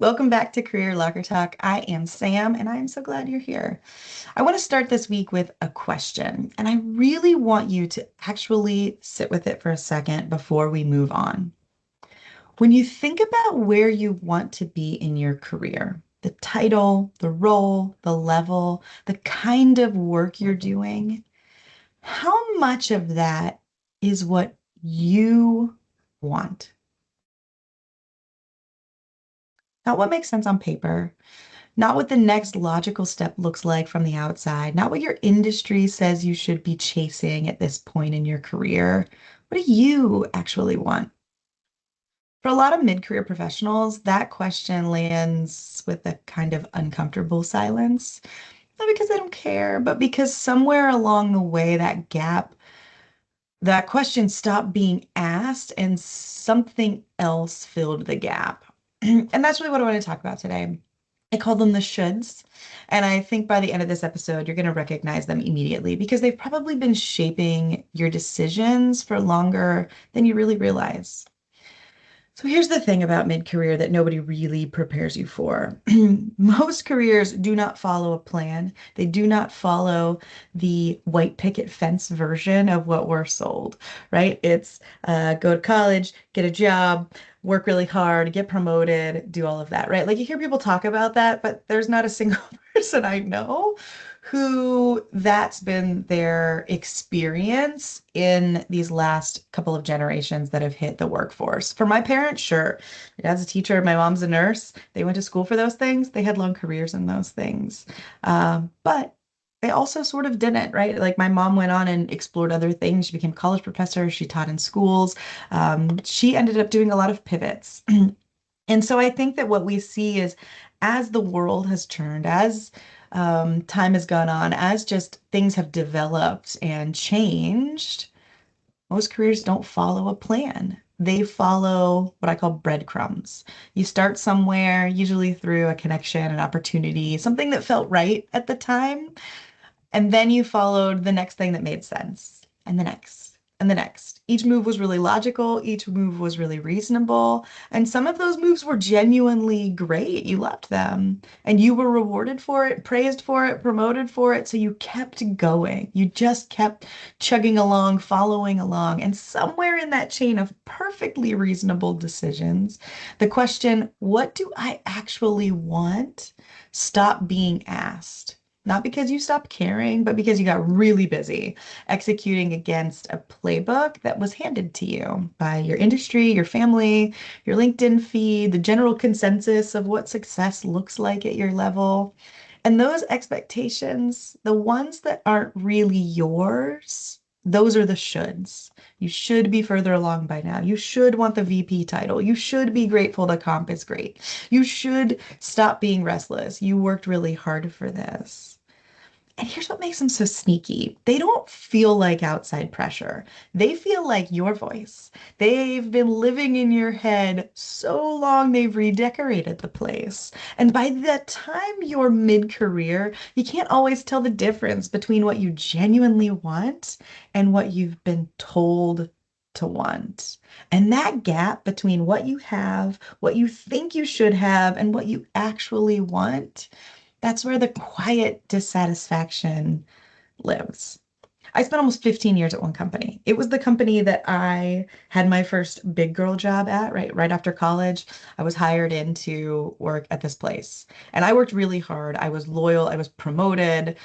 Welcome back to Career Locker Talk. I am Sam, and I am so glad you're here. I want to start this week with a question, and I really want you to actually sit with it for a second before we move on. When you think about where you want to be in your career, the title, the role, the level, the kind of work you're doing, how much of that is what you want? Not what makes sense on paper, not what the next logical step looks like from the outside, not what your industry says you should be chasing at this point in your career. What do you actually want? For a lot of mid-career professionals, that question lands with a kind of uncomfortable silence. Not because they don't care, but because somewhere along the way, that question stopped being asked and something else filled the gap. And that's really what I want to talk about today. I call them the shoulds. And I think by the end of this episode, you're going to recognize them immediately because they've probably been shaping your decisions for longer than you really realize. So here's the thing about mid-career that nobody really prepares you for. Most careers do not follow a plan. They do not follow the white picket fence version of what we're sold, right? It's go to college, get a job, work really hard, get promoted, do all of that, right? Like you hear people talk about that, but there's not a single person I know who that's been their experience in these last couple of generations that have hit the workforce. For my parents, sure. My dad's a teacher, my mom's a nurse. They went to school for those things. They had long careers in those things. But they also sort of didn't, right? Like my mom went on and explored other things. She became a college professor. She taught in schools. She ended up doing a lot of pivots. And so I think that what we see is as the world has turned, as time has gone on, as just things have developed and changed, most careers don't follow a plan. They follow what I call breadcrumbs. You start somewhere, usually through a connection, an opportunity, something that felt right at the time, and then you followed the next thing that made sense, and the next, and the next. Each move was really logical, each move was really reasonable, and some of those moves were genuinely great. You loved them, and you were rewarded for it, praised for it, promoted for it, so you kept going. You just kept chugging along, following along, and somewhere in that chain of perfectly reasonable decisions, the question, what do I actually want, stop being asked. Not because you stopped caring, but because you got really busy executing against a playbook that was handed to you by your industry, your family, your LinkedIn feed, the general consensus of what success looks like at your level. And those expectations, the ones that aren't really yours, those are the shoulds. You should be further along by now. You should want the VP title. You should be grateful the comp is great. You should stop being restless. You worked really hard for this. And here's what makes them so sneaky. They don't feel like outside pressure. They feel like your voice. They've been living in your head so long, they've redecorated the place. And by the time you're mid-career, you can't always tell the difference between what you genuinely want and what you've been told to want. And that gap between what you have, what you think you should have, and what you actually want, that's where the quiet dissatisfaction lives. I spent almost 15 years at one company. It was the company that I had my first big girl job at, right after college. I was hired in to work at this place. And I worked really hard. I was loyal. I was promoted.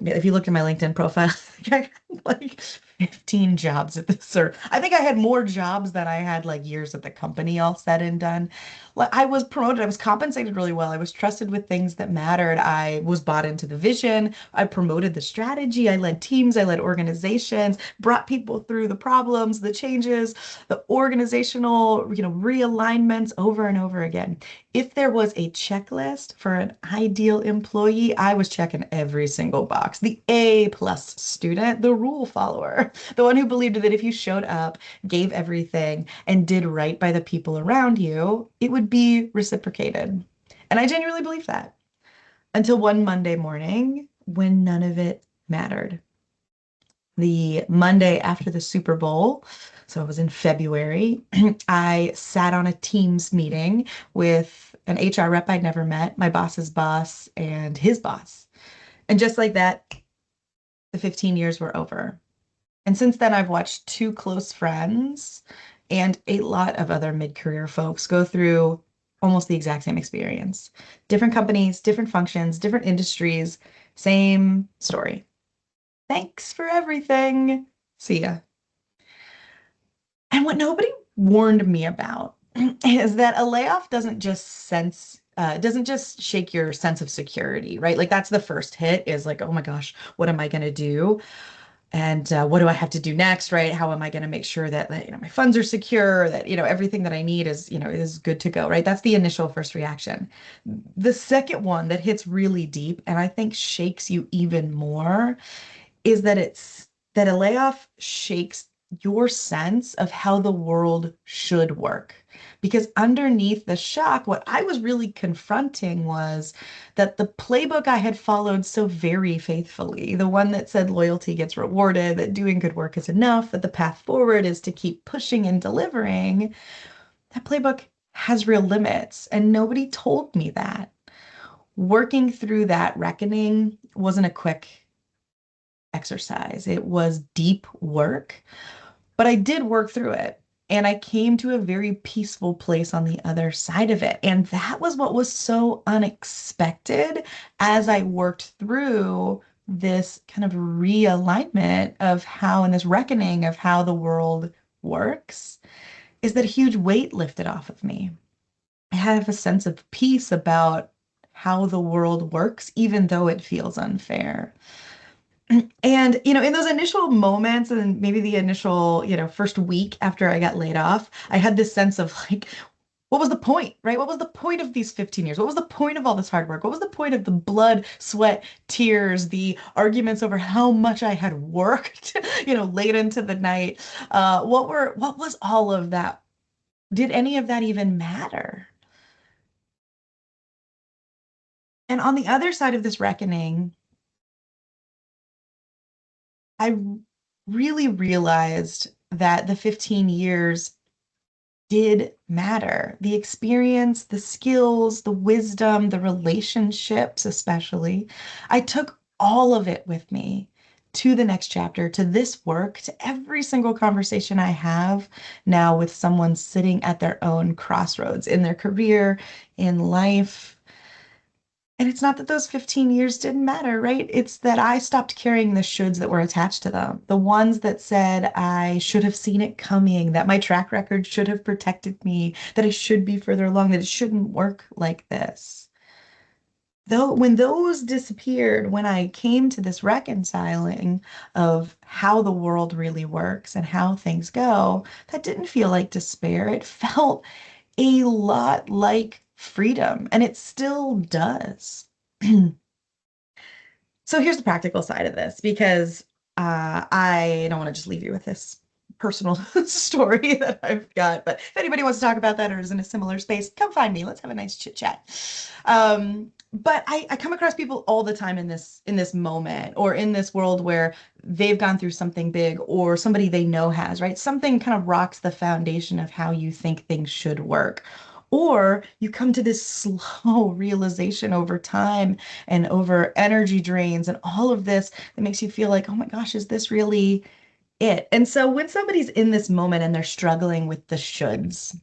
If you look at my LinkedIn profile, I had like 15 jobs at this, or I think I had more jobs than I had like years at the company all said and done. Like I was promoted. I was compensated really well. I was trusted with things that mattered. I was bought into the vision. I promoted the strategy. I led teams. I led organizations, brought people through the problems, the changes, the organizational, realignments over and over again. If there was a checklist for an ideal employee, I was checking every single box. The A plus student, the rule follower, the one who believed that if you showed up, gave everything, and did right by the people around you, it would be reciprocated. And I genuinely believe that until one Monday morning when none of it mattered. The Monday after the Super Bowl, so it was in February, I sat on a Teams meeting with an HR rep I'd never met, my boss's boss, and his boss. And just like that, the 15 years were over. And since then, I've watched two close friends and a lot of other mid-career folks go through almost the exact same experience. Different companies, different functions, different industries, same story. Thanks for everything. See ya. And what nobody warned me about is that a layoff doesn't just shake your sense of security, right? Like that's the first hit is like, oh my gosh, what am I going to do? And what do I have to do next, right? How am I going to make sure that, my funds are secure, that, everything that I need is good to go, right? That's the initial first reaction. The second one that hits really deep and I think shakes you even more is that a layoff shakes your sense of how the world should work. Because underneath the shock, what I was really confronting was that the playbook I had followed so very faithfully, the one that said loyalty gets rewarded, that doing good work is enough, that the path forward is to keep pushing and delivering, that playbook has real limits. And nobody told me that. Working through that reckoning wasn't a quick exercise. It was deep work, but I did work through it. And I came to a very peaceful place on the other side of it. And that was what was so unexpected as I worked through this kind of realignment of how, and this reckoning of how the world works, is that a huge weight lifted off of me. I have a sense of peace about how the world works, even though it feels unfair. And, in those initial moments and maybe the initial, first week after I got laid off, I had this sense of like, what was the point, right? What was the point of these 15 years? What was the point of all this hard work? What was the point of the blood, sweat, tears, the arguments over how much I had worked, late into the night? What was all of that? Did any of that even matter? And on the other side of this reckoning, I really realized that the 15 years did matter. The experience, the skills, the wisdom, the relationships, especially. I took all of it with me to the next chapter, to this work, to every single conversation I have now with someone sitting at their own crossroads in their career, in life. And it's not that those 15 years didn't matter, right? It's that I stopped carrying the shoulds that were attached to them. The ones that said I should have seen it coming, that my track record should have protected me, that I should be further along, that it shouldn't work like this. Though when those disappeared, when I came to this reconciling of how the world really works and how things go, that didn't feel like despair. It felt a lot like freedom, and it still does. So here's the practical side of this because I don't want to just leave you with this personal story that I've got. But if anybody wants to talk about that or is in a similar space, come find me. Let's have a nice chit chat. But I come across people all the time in this moment or in this world where they've gone through something big or somebody they know has, right? Something kind of rocks the foundation of how you think things should work. Or you come to this slow realization over time and over energy drains and all of this that makes you feel like, oh my gosh, is this really it? And so when somebody's in this moment and they're struggling with the shoulds,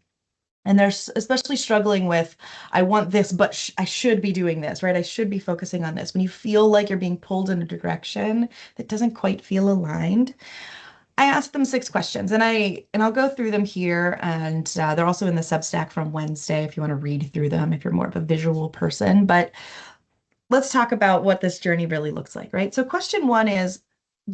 and they're especially struggling with, I want this, but I should be doing this, right? I should be focusing on this. When you feel like you're being pulled in a direction that doesn't quite feel aligned, I asked them 6 questions, and I'll go through them here, and they're also in the Substack from Wednesday if you want to read through them if you're more of a visual person. But let's talk about what this journey really looks like, right? So question one is,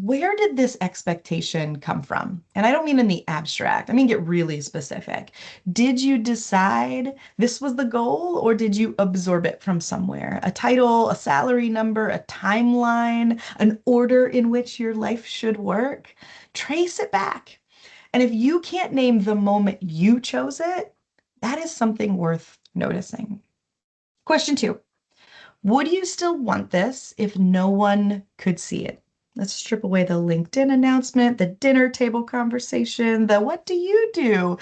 where did this expectation come from? And I don't mean in the abstract. I mean, get really specific. Did you decide this was the goal, or did you absorb it from somewhere? A title, a salary number, a timeline, an order in which your life should work? Trace it back. And if you can't name the moment you chose it, that is something worth noticing. Question two. Would you still want this if no one could see it? Let's strip away the LinkedIn announcement, the dinner table conversation, the what do you do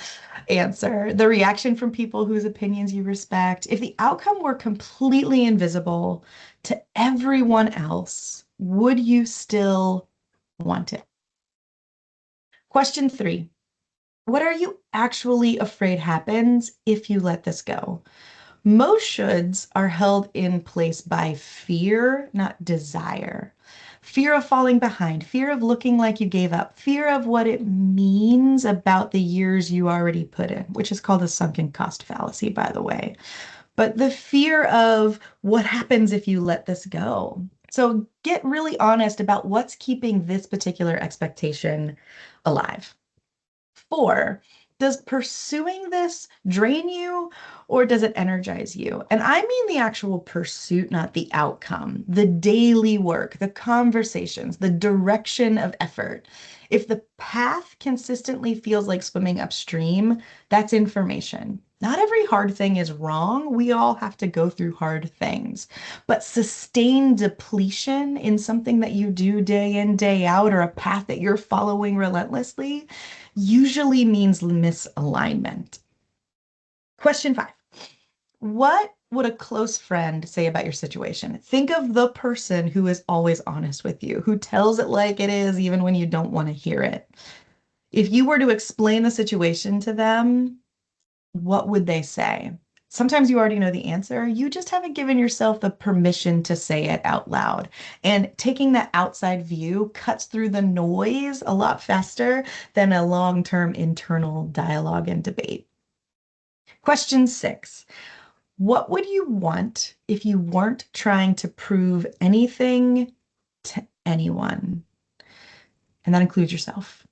answer, the reaction from people whose opinions you respect. If the outcome were completely invisible to everyone else, would you still want it? Question 3. What are you actually afraid happens if you let this go? Most shoulds are held in place by fear, not desire. Fear of falling behind, fear of looking like you gave up, fear of what it means about the years you already put in, which is called a sunken cost fallacy, by the way. But the fear of what happens if you let this go. So get really honest about what's keeping this particular expectation alive. 4, does pursuing this drain you or does it energize you? And I mean the actual pursuit, not the outcome, the daily work, the conversations, the direction of effort. If the path consistently feels like swimming upstream, that's information. Not every hard thing is wrong. We all have to go through hard things. But sustained depletion in something that you do day in, day out, or a path that you're following relentlessly, usually means misalignment. Question 5. What would a close friend say about your situation? Think of the person who is always honest with you, who tells it like it is, even when you don't want to hear it. If you were to explain the situation to them, what would they say? Sometimes you already know the answer. You just haven't given yourself the permission to say it out loud. And taking that outside view cuts through the noise a lot faster than a long-term internal dialogue and debate. Question 6. What would you want if you weren't trying to prove anything to anyone? And that includes yourself.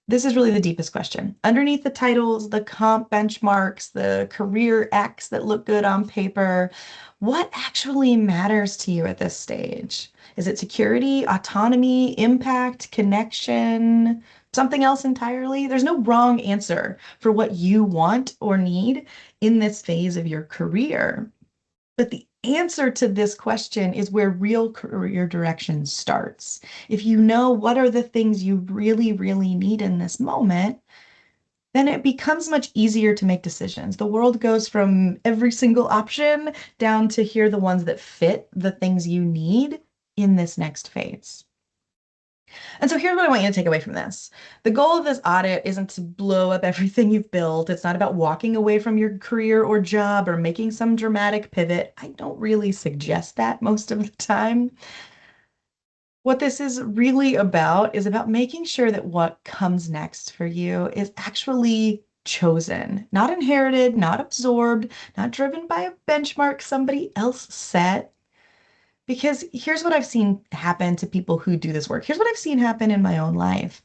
This is really the deepest question. Underneath the titles, the comp benchmarks, the career X that look good on paper, what actually matters to you at this stage? Is it security, autonomy, impact, connection, something else entirely? There's no wrong answer for what you want or need in this phase of your career. But the answer to this question is where real career direction starts. If you know what are the things you really, really need in this moment, then it becomes much easier to make decisions. The world goes from every single option down to here are the ones that fit the things you need in this next phase. And so here's what I want you to take away from this. The goal of this audit isn't to blow up everything you've built. It's not about walking away from your career or job or making some dramatic pivot. I don't really suggest that most of the time. What this is really about is about making sure that what comes next for you is actually chosen, not inherited, not absorbed, not driven by a benchmark somebody else set. Because here's what I've seen happen to people who do this work. Here's what I've seen happen in my own life.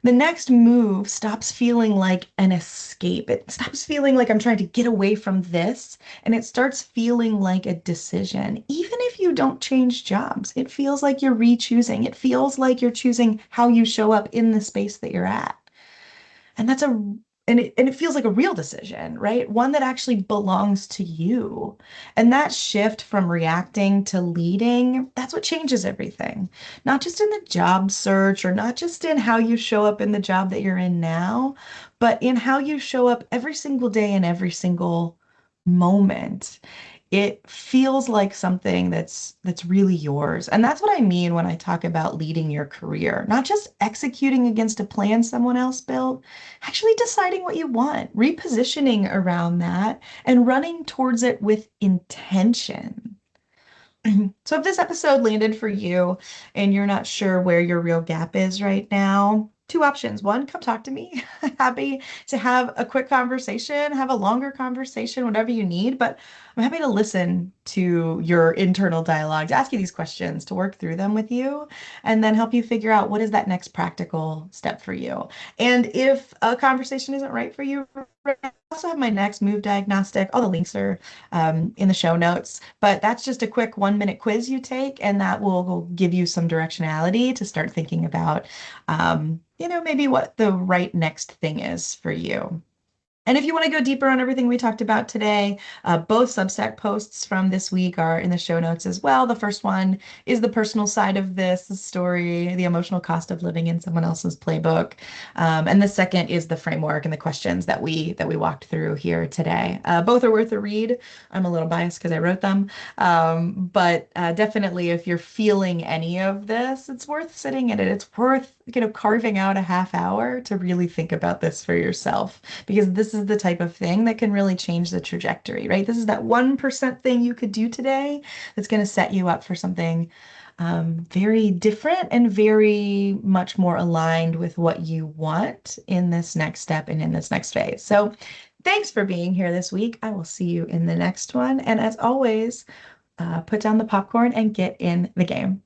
The next move stops feeling like an escape. It stops feeling like I'm trying to get away from this, and it starts feeling like a decision. Even if you don't change jobs, it feels like you're re-choosing. It feels like you're choosing how you show up in the space that you're at. And that's a and it feels like a real decision, right? One that actually belongs to you. And that shift from reacting to leading, that's what changes everything. Not just in the job search or not just in how you show up in the job that you're in now, but in how you show up every single day and every single moment. It feels like something that's really yours. And that's what I mean when I talk about leading your career, not just executing against a plan someone else built, actually deciding what you want, repositioning around that, and running towards it with intention. So if this episode landed for you and you're not sure where your real gap is right now, two options. One, come talk to me. Happy to have a quick conversation, have a longer conversation, whatever you need. But I'm happy to listen to your internal dialogue, to ask you these questions, to work through them with you, and then help you figure out what is that next practical step for you. And if a conversation isn't right for you, I also have my next move diagnostic. All the links are in the show notes, but that's just a quick 1 minute quiz you take, and that will give you some directionality to start thinking about, maybe what the right next thing is for you. And if you want to go deeper on everything we talked about today, both Substack posts from this week are in the show notes as well. The first one is the personal side of this story, the emotional cost of living in someone else's playbook, and the second is the framework and the questions that we walked through here today. Both are worth a read. I'm a little biased because I wrote them, but definitely, if you're feeling any of this, it's worth sitting in it. It's worth carving out a half hour to really think about this for yourself because this is the type of thing that can really change the trajectory, right? This is that 1% thing you could do today that's going to set you up for something very different and very much more aligned with what you want in this next step and in this next phase. So, thanks for being here this week. I will see you in the next one. And as always, put down the popcorn and get in the game.